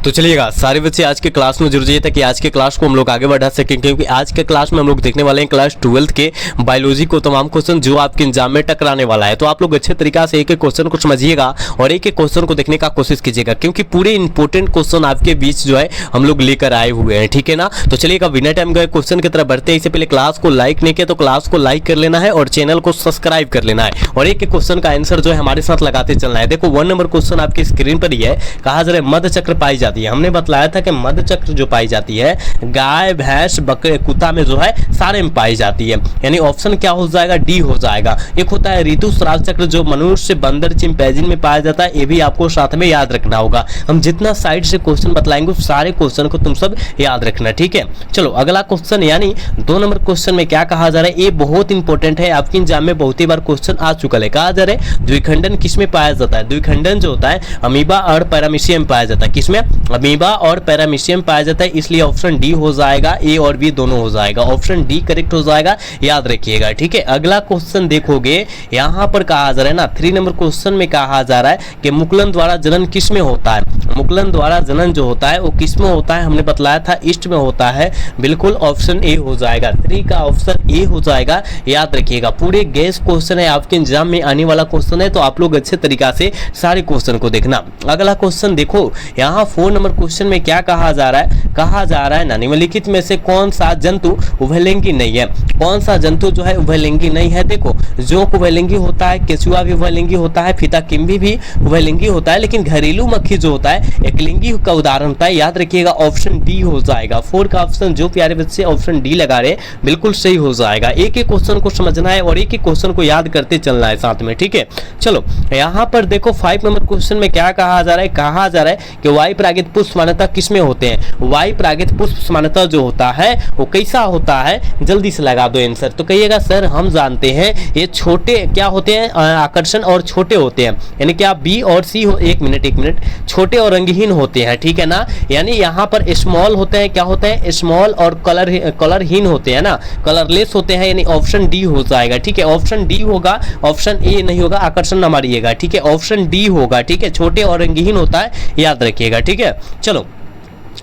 तो चलिएगा सारे बच्चे आज के क्लास में जुड़ जाइए ताकि आज के क्लास को हम लोग आगे बढ़ा सकें, क्योंकि आज के क्लास में हम लोग देखने वाले हैं क्लास 12th के बायोलॉजी को तमाम क्वेश्चन जो आपके एग्जाम में टकराने वाला है। तो आप लोग अच्छे तरीका से एक एक क्वेश्चन को समझिएगा और एक एक क्वेश्चन को देखने का कोशिश कीजिएगा, क्योंकि पूरे इंपॉर्टेंट क्वेश्चन आपके बीच जो है हम लोग लेकर आए हुए हैं, ठीक है ना। तो चलिएगा बिना टाइम गए क्वेश्चन की तरफ बढ़ते हैं। इससे पहले क्लास को लाइक नहीं किया तो क्लास को लाइक कर लेना है और चैनल को सब्सक्राइब कर लेना है और एक एक क्वेश्चन का आंसर जो है हमारे साथ लगाते चलना है। देखो 1 नंबर क्वेश्चन आपकी स्क्रीन पर ही है। कहा जा रहा है मध्य चक्र पाई जाती है। हमने बतलाया था कि मध्य चक्र जो पाई जाती है गाय भैंस बकरे कुत्ता में जो है सारे में पाई जाती है, यानी ऑप्शन क्या हो जाएगा, डी हो जाएगा। एक होता है ऋतुस्राव चक्र जो मनुष्य बंदर चिंपैंजी में पाया जाता है, ये भी आपको साथ में याद रखना होगा। हम जितना साइड से क्वेश्चन बतलाएंगे सारे क्वेश्चन को तुम सब याद रखना, ठीक है। चलो अगला क्वेश्चन, यानी 2 नंबर क्वेश्चन में क्या कहा जा रहा है, ये बहुत इंपॉर्टेंट है, आपके एग्जाम में बहुत ही बार क्वेश्चन आ चुका है। कहा जा रहा है द्विखंडन किसमें पाया जाता है। द्विखंडन जो होता है अमीबा और पैरामीशियम में पाया जाता है। किसमें, अमीबा और पैरामीशियम पाया जाता है, इसलिए ऑप्शन डी हो जाएगा। ए और बी दोनों हो जाएगा, ऑप्शन डी करेक्ट हो जाएगा, याद रखिएगा, ठीक है। अगला क्वेश्चन देखोगे यहाँ पर कहा जा रहा है ना 3 नंबर क्वेश्चन में कहा जा रहा है कि मुकुलन द्वारा जनन किसमें होता है। मुकुलन द्वारा जनन जो होता है वो किसमें होता है, हमने बतलाया था ईस्ट में होता है, बिल्कुल ऑप्शन ए हो जाएगा। 3 का ऑप्शन ए हो जाएगा, याद रखिएगा। पूरे गैस क्वेश्चन है, आपके एग्जाम में आने वाला क्वेश्चन है, तो आप लोग अच्छे तरीका से सारे क्वेश्चन को देखना। अगला क्वेश्चन देखो यहाँ 4 नंबर क्वेश्चन में क्या कहा जा रहा है। कहा जा रहा है ना निम्नलिखित में से कौन सा जंतु उभयलिंगी नहीं है। कौन सा जंतु जो है उभयलिंगी नहीं है। देखो जोंक उभयलिंगी होता है, केचुआ भी उभयलिंगी होता है, फीताकिम्बी भी उभयलिंगी होता है, लेकिन घरेलू मक्खी जो होता है एकलिंगी का उदाहरण होता है, याद रखिएगा, ऑप्शन डी हो जाएगा। 4 का ऑप्शन जो प्यारे बच्चे ऑप्शन डी लगा रहे बिल्कुल सही हो जाएगा। एक एक क्वेश्चन को समझना है और एक एक क्वेश्चन को याद करते चलना है साथ में, ठीक है। चलो यहाँ पर देखो 5 नंबर क्वेश्चन में क्या कहा जा रहा है। कहा जा रहा है कि वायु परागित पुष्प सामान्यतः किसमें होते हैं। वायु परागित पुष्प सामान्यतः जो होता है वो कैसा होता है, जल्दी से लगा दो आंसर। तो कहिएगा सर हम जानते हैं ये छोटे क्या होते हैं, आकर्षण और छोटे होते हैं, यानी क्या बी और सी हो। एक मिनट, छोटे और रंगहीन होते हैं, ठीक है ना। यानी यहाँ पर स्मॉल होते हैं, क्या होते हैं, स्मॉल और कलरहीन होते हैं ना, कलरलेस होते हैं, यानी ऑप्शन डी हो जाएगा, ठीक है। ऑप्शन डी होगा, ऑप्शन ए नहीं होगा, आकर्षण न मारिएगा, ठीक है। ऑप्शन डी होगा, ठीक है। छोटे और रंगहीन होता है, याद रखिएगा, ठीक है। चलो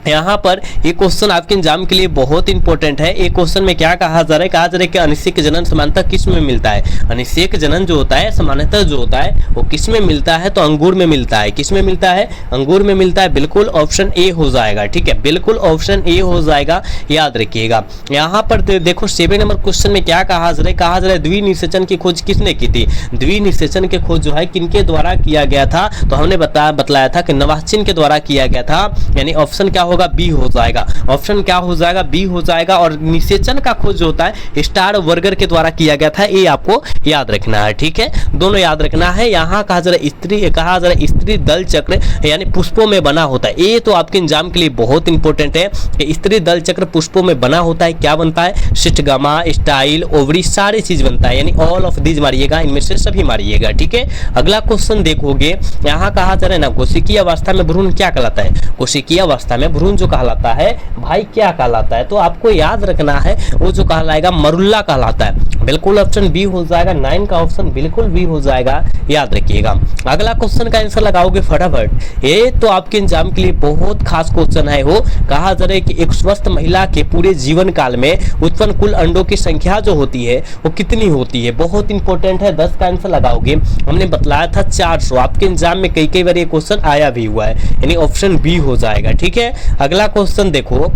यहाँ पर एक क्वेश्चन आपके एग्जाम के लिए बहुत इंपॉर्टेंट है। एक क्वेश्चन में क्या कहा जा रहा है। कहा जा रहा है कि अनिश्चित जनन सामान्यतः किस में मिलता है। अनिश्चित जनन जो होता है सामान्यतः जो होता है वो किस में मिलता है, तो अंगूर में मिलता है। किस में मिलता है, अंगूर में मिलता है, बिल्कुल ऑप्शन ए हो जाएगा, ठीक है, बिल्कुल ऑप्शन ए हो जाएगा, याद रखिएगा। यहाँ पर देखो 7 नंबर क्वेश्चन में क्या कहा जा रहा है। कहा जा रहा है द्विनिषेचन की खोज किसने की थी। द्विनिषेचन की खोज जो है किनके द्वारा किया गया था, तो हमने बतलाया था कि नवाचिन के द्वारा किया गया था, यानी ऑप्शन क्या होगा, बी हो जाएगा। ऑप्शन क्या हो जाएगा, बी हो जाएगा। और निषेचन का खोज जो होता है स्टार वर्गर के द्वारा किया गया था, ये आपको याद रखना है, ठीक है, दोनों याद रखना है। यहाँ कहा जा रहा है स्त्री दल चक्र यानी पुष्पों में बना होता है। ये तो आपके एग्जाम के लिए बहुत इंपॉर्टेंट है कि स्त्री दल चक्र पुष्पों में बना होता है। क्या बनता है, सिस्टगमा, स्टाइल, ओवरी, सारी चीज बनता है, यानी ऑल ऑफ दीज मारिएगा, इनमें से सभी मारिएगा, ठीक है। अगला क्वेश्चन देखोगे यहाँ कहा जा रहा है ना कोशिकीय अवस्था में भ्रूण क्या कहलाता है। कोशिकीय अवस्था में भ्रूण जो कहलाता है भाई क्या कहलाता है, तो आपको याद रखना है वो जो कहलाएगा मरुल्ला कहलाता है, बिल्कुल ऑप्शन बी हो जाएगा। 9 का ऑप्शन बिल्कुल बी हो जाएगा, याद रखिएगा। अगला क्वेश्चन का आंसर लगाओगे फटाफट। ये तो आपके एग्जाम के लिए बहुत खास क्वेश्चन है। वो कहा जा रहा है कि एक स्वस्थ महिला के पूरे जीवन काल में उत्पन्न कुल अंडों की संख्या जो होती है वो कितनी होती है, बहुत इंपॉर्टेंट है। 10 का आंसर लगाओगे, हमने बतलाया था 400। आपके एग्जाम में कई बार ये क्वेश्चन आया भी हुआ है, यानी ऑप्शन बी हो जाएगा, ठीक है। अगला क्वेश्चन देखो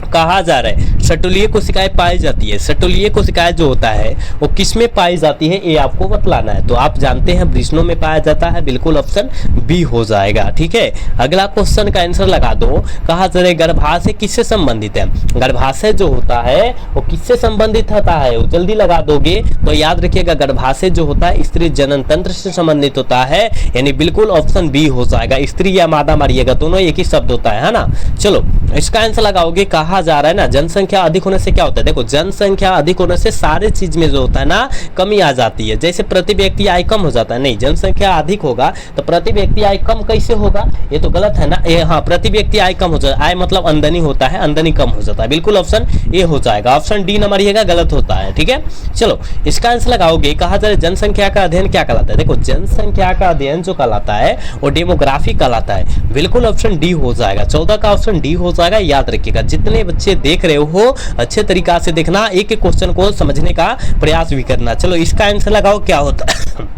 कहा जा रहा है सटोलीय कोशिकाएं पाई जाती है। सटोलीय कोशिकाएं जो होता है वो किस में पाई जाती है, ये आपको बतलाना है। तो आप जानते हैं वृषणों में पाया जाता है, बिल्कुल ऑप्शन बी हो जाएगा, ठीक है। अगला क्वेश्चन का आंसर लगा दो। कहा जा रहा है गर्भाशय किससे संबंधित है। गर्भाशय जो होता है वो किससे संबंधित होता है, वो जल्दी लगा दोगे तो याद रखिएगा गर्भाशय जो होता है स्त्री जनन तंत्र से संबंधित होता है, यानी बिल्कुल ऑप्शन बी हो जाएगा। स्त्री या मादा मारिएगा, दोनों एक ही शब्द होता है ना। चलो इसका आंसर लगाओगे। कहा जा रहा है ना जनसंख्या जनसंख्या अधिक होने से क्या होता है, देखो जनसंख्या अधिक होने से सारे चीज में जो होता है ना कमी आ जाती है। जैसे प्रति व्यक्ति आय कम हो जाता है, नहीं, जनसंख्या अधिक होगा तो प्रति व्यक्ति आय कम कैसे होगा, ये तो गलत है ना। ये हाँ, प्रति व्यक्ति आय कम हो जाता है, आय मतलब आमदनी होता है, आमदनी कम हो जाता है, बिल्कुल ऑप्शन ए हो जाएगा। ऑप्शन डी न मारिएगा, गलत होता है। ठीक है, चलो इसका आंसर लगाओगे। कहा जा रहा है जनसंख्या का अध्ययन क्या कहलाता है, देखो जनसंख्या का अध्ययन जो कहलाता है वो डेमोग्राफी कहलाता है, बिल्कुल ऑप्शन डी हो जाएगा। 14 का ऑप्शन डी हो जाएगा, याद रखिएगा। जितने बच्चे देख रहे हो अच्छे तरीका से देखना, एक एक क्वेश्चन को समझने का प्रयास भी करना। चलो इसका आंसर लगाओ, क्या होता है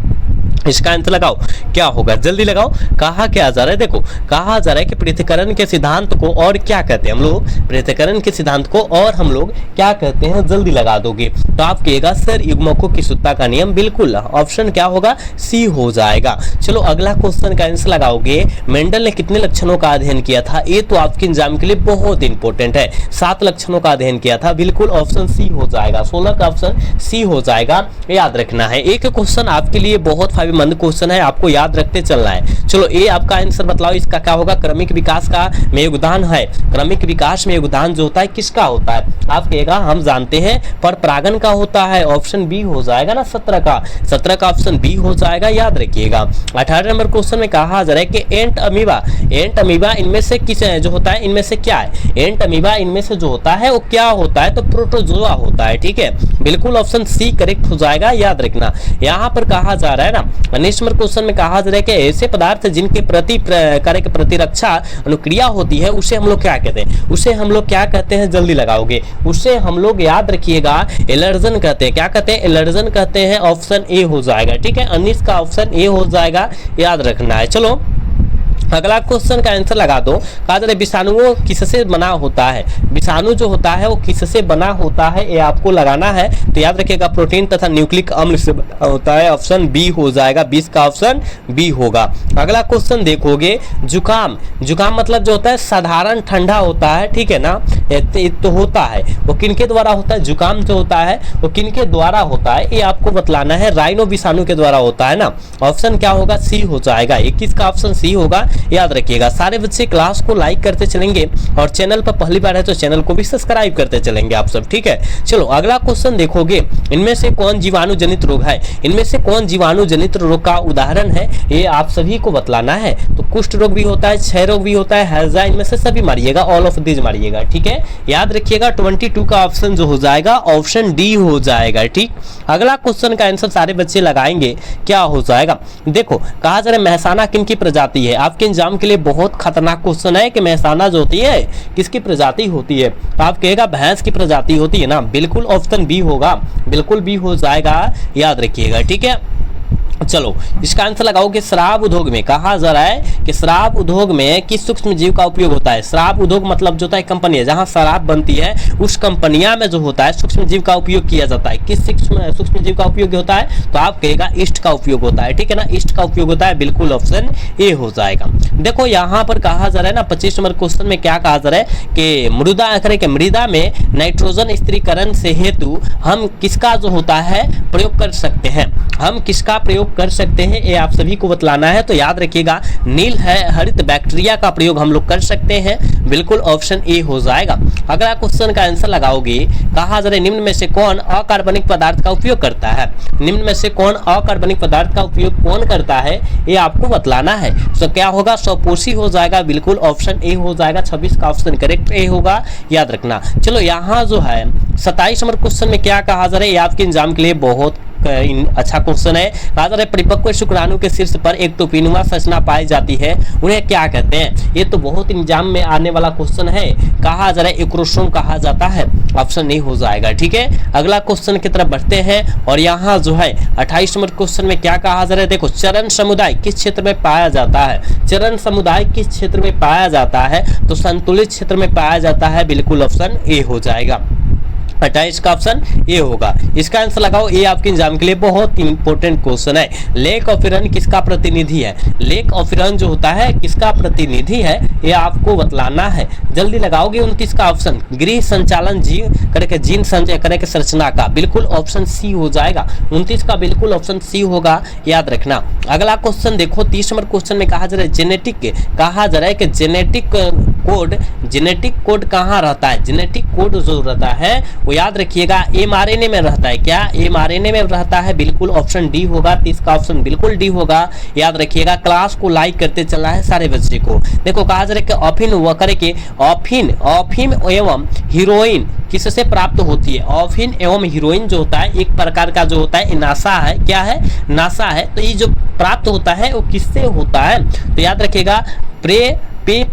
इसका आंसर लगाओ क्या होगा, जल्दी लगाओ। कहा क्या जा रहा है, देखो कहा जा रहा है कि पृथक्करण के सिद्धांत को और क्या कहते हैं हम लोग, पृथक्करण के सिद्धांत को और हम लोग क्या कहते हैं, जल्दी लगा दोगे तो आप कहेगा सर युग्मकों की शुद्धता का नियम, बिल्कुल ऑप्शन क्या होगा, सी हो जाएगा। चलो अगला क्वेश्चन का आंसर लगाओगे। मेंडल ने कितने लक्षणों का अध्ययन किया था, ये तो आपके एग्जाम के लिए बहुत इंपॉर्टेंट है। 7 लक्षणों का अध्ययन किया था, बिल्कुल ऑप्शन सी हो जाएगा। 16 का ऑप्शन सी हो जाएगा, याद रखना है। एक क्वेश्चन आपके लिए बहुत मंद क्वेश्चन है, आपको याद रखते चलना है। चलो ये आपका आंसर बतलाओ, इसका क्या होगा, क्रमिक विकास का में योगदान है, क्रमिक विकास में योगदान जो होता है किसका होता है, आप कहेगा हम जानते हैं पर परागण का होता है, ऑप्शन बी हो जाएगा ना। 17 का ऑप्शन बी हो जाएगा, याद रखिएगा। 18 नंबर क्वेश्चन में कहा जा रहा है कि एंट अमीबा इनमें से किस जो होता है, इनमें से क्या है, एंट अमीबा इनमें से जो होता है वो क्या होता है, तो प्रोटोजोआ होता है। ठीक है, बिल्कुल ऑप्शन सी करेक्ट हो जाएगा, याद रखना। यहाँ पर कहा जा रहा है ना 19 नंबर क्वेश्चन में कहा जा रहा है कि ऐसे पदार्थ जिनके प्रति प्रतिरक्षा अनुक्रिया होती है उसे हम लोग क्या कहते हैं, उसे हम लोग क्या कहते हैं, जल्दी लगाओगे। उसे हम लोग याद रखिएगा एलर्जन कहते हैं, क्या कहते हैं, एलर्जन कहते हैं, ऑप्शन ए हो जाएगा। ठीक है, 19 का ऑप्शन ए हो जाएगा, याद रखना है। चलो अगला क्वेश्चन का आंसर लगा दो। कहा जा रहा है विषाणु किससे बना होता है, विषाणु जो होता है वो किससे बना होता है, ये आपको लगाना है। तो याद रखिएगा प्रोटीन तथा न्यूक्लिक अम्ल से बना होता है, ऑप्शन बी हो जाएगा। 20 का ऑप्शन बी होगा। अगला क्वेश्चन देखोगे, जुकाम मतलब जो होता है साधारण ठंडा होता है, ठीक है ना, तो होता है वो किनके द्वारा होता है, जुकाम जो होता है वो किनके द्वारा होता है, ये आपको बतलाना है। राइनो विषाणु के द्वारा होता है ना, ऑप्शन क्या होगा, सी हो जाएगा। 21 का ऑप्शन सी होगा, याद रखिएगा। सारे बच्चे क्लास को लाइक करते चलेंगे और चैनल पर पहली बार है तो चैनल को भी सब्सक्राइब करते चलेंगे आप सब, ठीक है। चलो अगला क्वेश्चन देखोगे, इनमें से कौन जीवाणु जनित रोग है, इनमें से कौन जीवाणु जनित रोग का उदाहरण है, ये आप सभी को बतलाना है। तो कुष्ठ रोग भी होता है, क्षय रोग भी होता है, हैजा, इनमें से सभी मारिएगा, ऑल ऑफ दिस मारिएगा, ठीक है, याद रखिएगा। 22 का ऑप्शन जो हो जाएगा ऑप्शन डी हो जाएगा, ठीक। अगला क्वेश्चन का आंसर सारे बच्चे लगाएंगे, क्या हो जाएगा। देखो कहा जा रहा है मेहसाना किन की प्रजाति है, आपके एग्जाम के लिए बहुत खतरनाक क्वेश्चन है कि मेहसाना जो होती है किसकी प्रजाति होती है, तो आप कहेगा भैंस की प्रजाति होती है ना, बिल्कुल ऑप्शन बी होगा, बिल्कुल बी हो जाएगा, याद रखिएगा, ठीक है। चलो इसका आंसर लगाओ कि शराब उद्योग में कहा जा रहा है कि शराब उद्योग में किस सूक्ष्म जीव का उपयोग होता है। शराब उद्योग मतलब जो होता है कंपनी है जहां शराब बनती है, उस कंपनिया में जो होता है सूक्ष्म जीव का उपयोग किया जाता है। किस सूक्ष्म जीव का उपयोग होता है, तो आप कहेगा ईस्ट का उपयोग होता है, ठीक है ना, ईस्ट का उपयोग होता है, बिल्कुल ऑप्शन ए हो जाएगा। देखो यहाँ पर कहा जा रहा है ना 25 नंबर क्वेश्चन में क्या कहा जा रहा है कि मृदा में नाइट्रोजन स्थिरीकरण से हेतु हम किसका जो होता है प्रयोग कर सकते हैं, हम किसका प्रयोग कर सकते हैं, ये आप सभी को बतलाना है। तो याद रखिएगा नील है हरित बैक्टीरिया का प्रयोग हम लोग कर सकते हैं, बिल्कुल ऑप्शन ए हो जाएगा। अगला क्वेश्चन का आंसर लगाओगे, कहा जा रहा है निम्न में से कौन अकार्बनिक पदार्थ का उपयोग करता है, निम्न में से कौन अकार्बनिक पदार्थ का उपयोग कौन करता है, ये आपको बतलाना है। तो क्या होगा, स्वपोषी हो जाएगा, बिल्कुल ऑप्शन ए हो जाएगा। 26 का ऑप्शन करेक्ट ए होगा, याद रखना। चलो यहाँ जो है 27 नंबर क्वेश्चन में क्या कहा जा रहा है, ये आपके एग्जाम के लिए बहुत अच्छा क्वेश्चन है। कहा जा रहा है परिपक्व शुक्राणु के शीर्ष पर एक टोपीनुमा संरचना पाई जाती है, उन्हें क्या कहते हैं, ये तो बहुत एग्जाम में आने वाला क्वेश्चन है। कहा जा रहा है एक्रोसोम कहा जाता है, ऑप्शन नहीं हो जाएगा, ठीक है। अगला क्वेश्चन की तरफ बढ़ते हैं और यहाँ जो है 28 नंबर क्वेश्चन में क्या कहा जा रहा है, देखो चरण समुदाय किस क्षेत्र में पाया जाता है, चरण समुदाय किस क्षेत्र में पाया जाता है, तो संतुलित क्षेत्र में पाया जाता है, बिल्कुल ऑप्शन ए हो जाएगा। 28 का ऑप्शन ए होगा। इसका आंसर लगाओ, ये आपके एग्जाम के लिए बहुत इंपॉर्टेंट क्वेश्चन है। लेक ऑफ ईरन किसका प्रतिनिधि है, लेक ऑफ ईरन जो होता है किसका प्रतिनिधि है, ये आपको बतलाना है, जल्दी लगाओगे। 29 का ऑप्शन गृह संचालन जीन संचय करके संरचना का, बिल्कुल ऑप्शन सी हो जाएगा। 29 का बिल्कुल ऑप्शन सी होगा, याद रखना। अगला क्वेश्चन देखो 30 नंबर क्वेश्चन में कहा जा रहा है जेनेटिक, कहा जा रहा है कि जेनेटिक जेनेटिक कोड कहाँ रहता है? जेनेटिक कोड जो रहता है वो याद रखिएगा mRNA में रहता है। क्या mRNA में रहता है? बिल्कुल ऑप्शन डी होगा। 30 का ऑप्शन बिल्कुल डी होगा, याद रखिएगा। क्लास को लाइक करते चलना है सारे बच्चे को। देखो कहा जा रहा है ऑफिन वगैरह के ऑफिन एवं हीरोइन किससे प्राप्त होती है? ऑफिन एवं हीरोइन जो होता है एक प्रकार का जो होता है नासा है। क्या है? नासा है। तो ये जो प्राप्त होता है वो किससे होता है? तो याद रखिएगा पे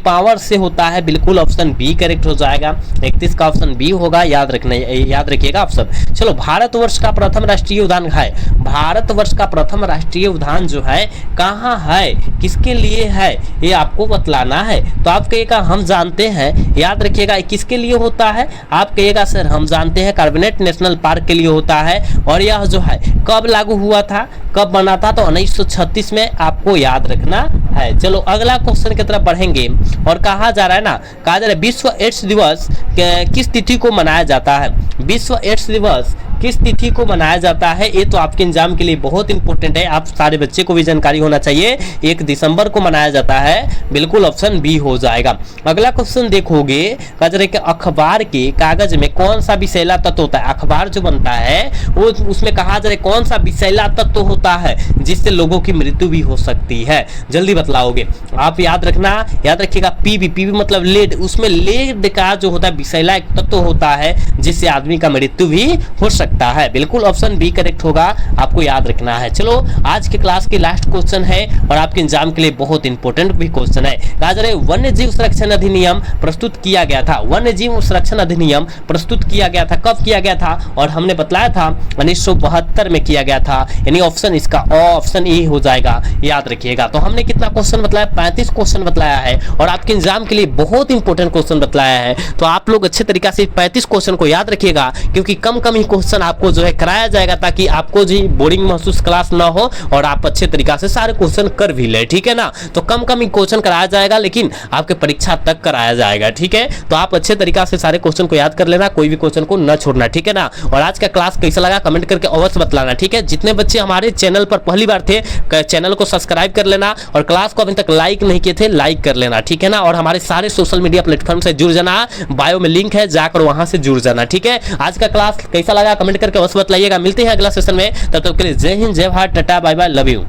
पावर से होता है। बिल्कुल ऑप्शन बी करेक्ट हो जाएगा। 31 का ऑप्शन बी होगा, याद रखिएगा आप सब। चलो, भारतवर्ष का प्रथम राष्ट्रीय उद्यान है। भारतवर्ष का प्रथम राष्ट्रीय उद्यान जो है कहाँ है, किसके लिए है, ये आपको बतलाना है। तो आप कहिएगा हम जानते हैं, याद रखिएगा किसके लिए होता है? आप कहिएगा सर हम जानते हैं कार्बोनेट नेशनल पार्क के लिए होता है। और यह जो है कब लागू हुआ था, कब बना था? तो 1936 में, आपको याद रखना है। चलो अगला क्वेश्चन की तरफ बढ़ेंगे और कहा जा रहा है ना, कहा जा रहा है विश्व एड्स दिवस किस तिथि को मनाया जाता है? विश्व एड्स दिवस किस तिथि को मनाया जाता है? ये तो आपके एग्जाम के लिए बहुत इंपॉर्टेंट है, आप सारे बच्चे को भी जानकारी होना चाहिए। 1 दिसंबर को मनाया जाता है। बिल्कुल ऑप्शन बी हो जाएगा। अगला क्वेश्चन देखोगे, कहा जा रहा है कि अखबार के कागज में कौन सा विषैला तत्व होता है? अखबार जो बनता है वो उसमें कहा जा रहा है कौन सा विषैला तत्व होता है जिससे लोगों की मृत्यु भी हो सकती है? जल्दी बतलाओगे आप, याद रखिएगा पीबी मतलब लेड। उसमें लेड का जो होता है विषैला एक तत्व होता है जिससे आदमी का मृत्यु भी हो सकता है। बिल्कुल ऑप्शन बी करेक्ट होगा, आपको याद रखना है। चलो आज के क्लास के लास्ट क्वेश्चन है और आपके एग्जाम के लिए बहुत इंपॉर्टेंट भी क्वेश्चन है। कहा जा रहा है वन्य जीव संरक्षण अधिनियम प्रस्तुत किया गया था। वन्य जीव संरक्षण अधिनियम प्रस्तुत किया गया था, कब किया गया था? और हमने बतलाया था 1972 में किया गया था। यानी ऑप्शन इसका ऑप्शन ए हो जाएगा, याद रखिएगा। तो हमने कितना क्वेश्चन बतलाया? 35 क्वेश्चन बतलाया है और आपके एग्जाम के लिए बहुत इंपॉर्टेंट क्वेश्चन बतलाया है। तो आप लोग अच्छे तरीके से 35 क्वेश्चन को याद रखिएगा, क्योंकि कम ही क्वेश्चन आपको जो है कराया जाएगा ताकि आपको जी बोरिंग महसूस क्लास ना हो और आप अच्छे तरीके से सारे क्वेश्चन कर भी ले, ठीक है ना। तो कम ही क्वेश्चन कराया जाएगा, लेकिन आपके परीक्षा तक कराया जाएगा, ठीक है। तो आप अच्छे तरीके से सारे क्वेश्चन को याद कर लेना, कोई भी क्वेश्चन को न छोड़ना, ठीक है ना। और आज का क्लास कैसा लगा कमेंट करके अवश्य बतलाना, ठीक है। जितने बच्चे हमारे चैनल पर पहली बार थे, चैनल को सब्सक्राइब कर लेना और क्लास को अभी तक लाइक नहीं किए थे लाइक कर लेना, ठीक है ना। और हमारे सारे सोशल मीडिया प्लेटफॉर्म से जुड़ जाना, बायो में लिंक है, जाकर वहां से जुड़ जाना, ठीक है। आज का क्लास कैसा लगा कमेंट करके अवश्य बतलाइएगा। मिलते हैं अगला सेशन में, तब तक के लिए जय हिंद, जय Bharat, tata, bye bye, love you.